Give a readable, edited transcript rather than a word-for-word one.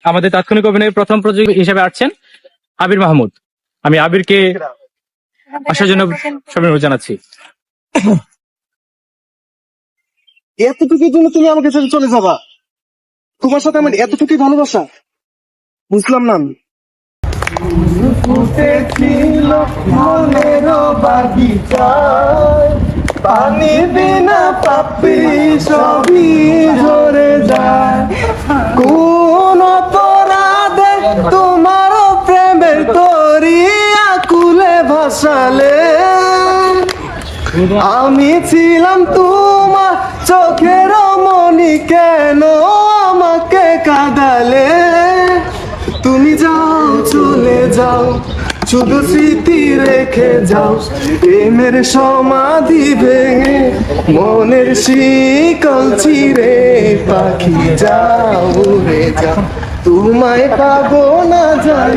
আমাদের তাৎক্ষণিক অভিনয়ের প্রথম প্রযোজক হিসেবে আসছেন আবির মাহমুদ। আমি আবিরকে আসার জন্য সবাই অনুরোধ জানাচ্ছি। এতটুকুর জন্য তুমি আমাকে ছেড়ে চলে যাবা? তোমার সাথে আমার এতটুকুই ভালোবাসা? বুঝলাম না আমি। ফুটেছিল মনের বাগিচায়, পানি বিনা পাপি সবই ঝরে যায়। কোন অপরাধে তোমার প্রেমের তরিয়া কুলে ভাসালে, আমি ছিলাম তোমার চোখের মনি, কেন আমাকে কাঁদালে? তুমি যাও, চলে যাও, শুধু স্মৃতি রেখে যাও। প্রেমের সমাধি ভেঙে মনের শিকল ছিঁড়ে পাখি যাও, উড়ে যাও, তোমায় পাবো না যাই।